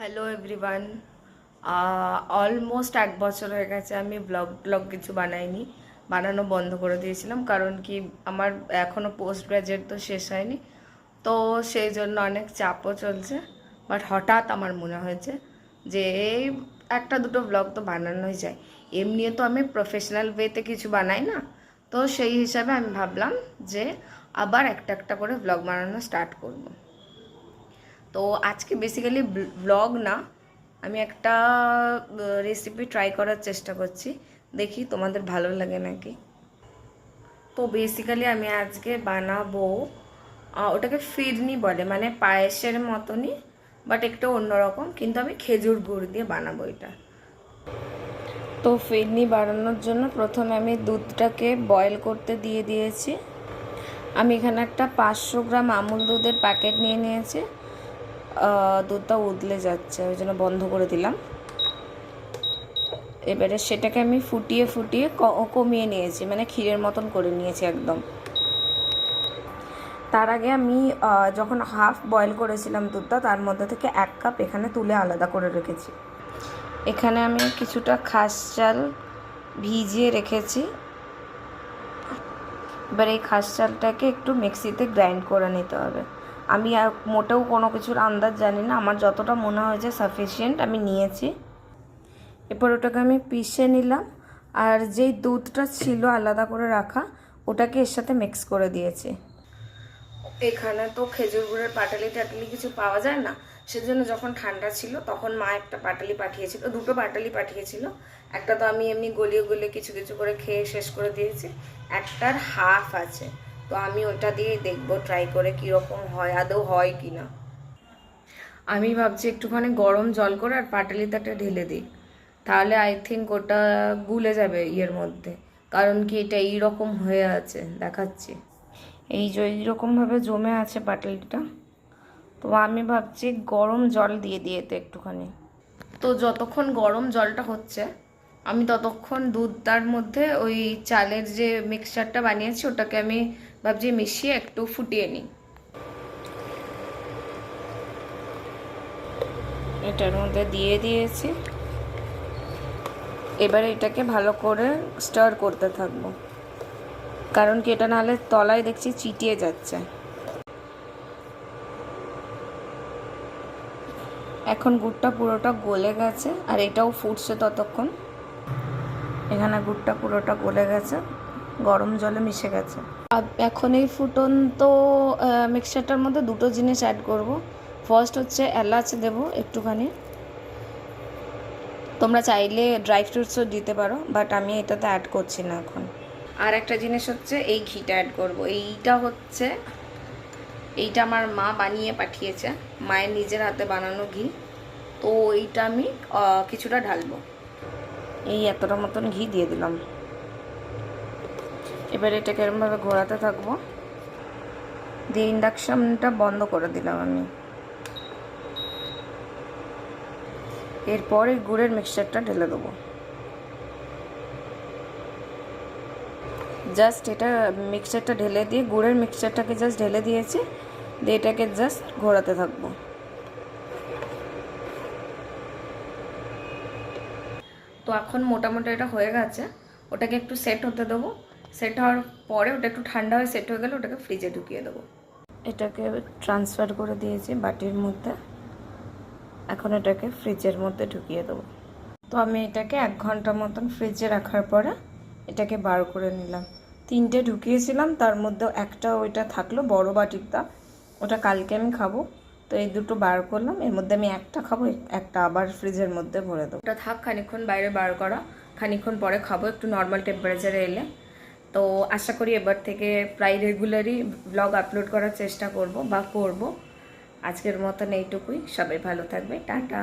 Hello everyone. Almost 1 বছর হয়ে গেছে আমি ব্লগ কিছু বানাইনি, বানানো বন্ধ করে দিয়েছিলাম। কারণ কি আমার এখনও পোস্ট গ্রাজুয়েট তো শেষ হয়নি, তো সেই জন্য অনেক চাপও চলছে। বাট হঠাৎ আমার মনে হয়েছে যে এই একটা দুটো ব্লগ তো বানানোই যায়, এমনিও তো আমি প্রফেশনাল ওয়েতে কিছু বানাই না। তো সেই হিসাবে আমি ভাবলাম যে আবার একটা একটা করে ব্লগ বানানো স্টার্ট করব। তো আজকে বেসিক্যালি ব্লগ না, আমি একটা রেসিপি ট্রাই করার চেষ্টা করছি, দেখি তোমাদের ভালো লাগে নাকি। তো বেসিক্যালি আমি আজকে বানাবো, ওটাকে ফিরনি বলে, মানে পায়েসের মতনই বাট একটু অন্যরকম, কিন্তু আমি খেজুর গুড় দিয়ে বানাবো এটা। তো ফিরনি বানানোর জন্য প্রথমে আমি দুধটাকে বয়েল করতে দিয়ে দিয়েছি। আমি এখানে একটা 500 গ্রাম আমুল দুধের প্যাকেট নিয়ে নিয়েছি। দুধটা উতলে যাচ্ছে, ওই জন্য বন্ধ করে দিলাম। এবারে সেটাকে আমি ফুটিয়ে ফুটিয়ে কমিয়ে নিয়েছি, মানে ক্ষীরের মতন করে নিয়েছি একদম। তার আগে আমি যখন হাফ বয়েল করেছিলাম দুধটা, তার মধ্যে থেকে 1 কাপ এখানে তুলে আলাদা করে রেখেছি। এখানে আমি কিছুটা খাস চাল ভিজিয়ে রেখেছি। এবার এই খাস চালটাকে একটু মিক্সিতে গ্রাইন্ড করে নিতে হবে। আমি আর মোটেও কোনো কিছুর আন্দাজ জানি না, আমার যতটা মনে হয়েছে সাফিসিয়েন্ট আমি নিয়েছি। এরপর ওটাকে আমি পিষে নিলাম, আর যেই দুধটা ছিল আলাদা করে রাখা ওটাকে এর সাথে মিক্স করে দিয়েছি। এখানে তো খেজুর গুড়ের পাটালি টাটালি কিছু পাওয়া যায় না, সেজন্য যখন ঠান্ডা ছিল তখন মা একটা পাটালি পাঠিয়েছিল, দুটো পাটালি পাঠিয়েছিল। একটা তো আমি এমনি গলিয়ে গলিয়ে কিছু কিছু করে খেয়ে শেষ করে দিয়েছি, একটার হাফ আছে। তো আমি ওটা দিয়ে দেখবো ট্রাই করে কীরকম হয়, আদৌ হয় কি না। আমি ভাবছি একটুখানি গরম জল করে আর পাটালিটাটা ঢেলে দিই, তাহলে আই থিঙ্ক ওটা গুলে যাবে ইয়ের মধ্যে। কারণ কি এটা এইরকম হয়ে আছে দেখাচ্ছি, এই যে এইরকমভাবে জমে আছে পাটালিটা। তো আমি ভাবছি গরম জল দিয়ে তো একটুখানি। তো যতক্ষণ গরম জলটা হচ্ছে আমি ততক্ষণ দুধটার মধ্যে ওই চালের যে মিক্সচারটা বানিয়েছি ওটাকে আমি ভাবছি মিশিয়ে একটু ফুটিয়ে নিই। এটার মধ্যে দিয়ে দিয়েছি। এবারে এটাকে ভালো করে স্টার করতে থাকবো, কারণ কি এটা নাহলে তলায় দেখছি চিটিয়ে যাচ্ছে। এখন গুড়টা পুরোটা গলে গেছে আর এটাও ফুটছে ততক্ষণ। এখানে গুড়টা পুরোটা গলে গেছে, গরম জলে মিশে গেছে। এখন এই ফুটন্ত মিক্সচারটার মধ্যে দুটো জিনিস অ্যাড করব। ফার্স্ট হচ্ছে এলাচ দেব একটুখানি, তোমরা চাইলে ড্রাই ফ্রুটসও দিতে পারো, বাট আমি এটাতে অ্যাড করছি না এখন। আর একটা জিনিস হচ্ছে এই ঘিটা অ্যাড করব। এইটা আমার মা বানিয়ে পাঠিয়েছে, মায়ের নিজের হাতে বানানো ঘি। তো এইটা আমি কিছুটা ঢালবো, এই এতটা মতন ঘি দিয়ে দিলাম। এবার এটাকে এরকমভাবে ঘোরাতে থাকবো, দিয়ে ইন্ডাকশনটা বন্ধ করে দিলাম আমি। এরপর এই গুড়ের মিক্সচারটা ঢেলে দেবো। জাস্ট এটা মিক্সচারটা ঢেলে দিয়ে, গুড়ের মিক্সচারটাকে জাস্ট ঢেলে দিয়েছি, দিয়ে এটাকে জাস্ট ঘোরাতে থাকবো। তো এখন মোটামুটি এটা হয়ে গেছে, ওটাকে একটু সেট হতে দেবো। সেট হওয়ার পরে ওটা একটু ঠান্ডা হয়ে সেট হয়ে গেলে ওটাকে ফ্রিজে ঢুকিয়ে দেবো। এটাকে ট্রান্সফার করে দিয়েছি বাটির মধ্যে, এখন এটাকে ফ্রিজের মধ্যে ঢুকিয়ে দেবো। তো আমি এটাকে 1 ঘন্টা মতন ফ্রিজে রাখার পরে এটাকে বার করে নিলাম। 3টে ঢুকিয়েছিলাম, তার মধ্যে একটা ওইটা থাকলো বড় বাটিরটা, ওটা কালকে আমি খাবো। তো এই দুটো বার করলাম, এর মধ্যে আমি একটা খাবো, একটা আবার ফ্রিজের মধ্যে ভরে দেবো। ওটা থাক খানিকক্ষণ বাইরে বার করা, খানিকক্ষণ পরে খাবো একটু নর্মাল টেম্পারেচারে এলে। তো আশা করি এবার থেকে প্রায় রেগুলারই ব্লগ আপলোড করার চেষ্টা করব। আজকের মতন এইটুকুই, সবাই ভালো থাকবে, টাটা।